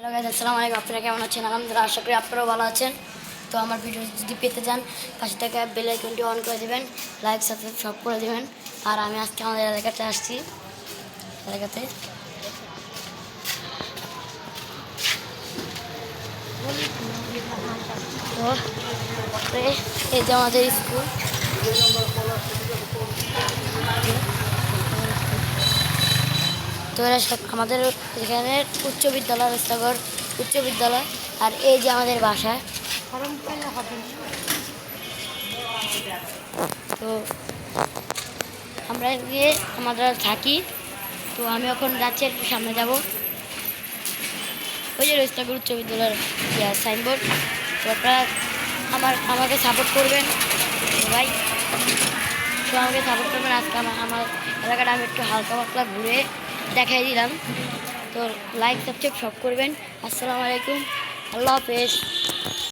Hello guys, আসসালামু আলাইকুম। আপনারা কেমন আছেন? আলহামদুলিল্লাহ, আশা করি আপনারাও ভালো আছেন। তো আমার ভিডিও যদি পেতে চান, পাশে থেকে বেল আইকনটি অন করে দেবেন, লাইক সাবস্ক্রাইব সব করে দেবেন। আর আমি আজকে আমাদের এলাকাতে আসছি, এলাকাতে তো এই যে আমাদের স্কুল। তো এরা সব আমাদের এখানে উচ্চ বিদ্যালয়, রস্তাগর উচ্চ বিদ্যালয়। আর এই যে আমাদের বাসা। তো আমরা গিয়ে আমরা থাকি। তো আমি এখন যাচ্ছি, একটু সামনে যাব। ওই যে রস্তাগর উচ্চ বিদ্যালয়ের সাইনবোর্ড। তো আপনারা আমাকে সাপোর্ট করবেন ভাই। তো আমাকে সাপোর্ট করবেন। আজকে আমার এলাকাটা আমি একটু হালকা পাতলা ঘুরে দেখাই দিলাম। তো লাইক সাবস্ক্রাইব সব করবেন। আসসালামু আলাইকুম, আল্লাহ হাফেজ।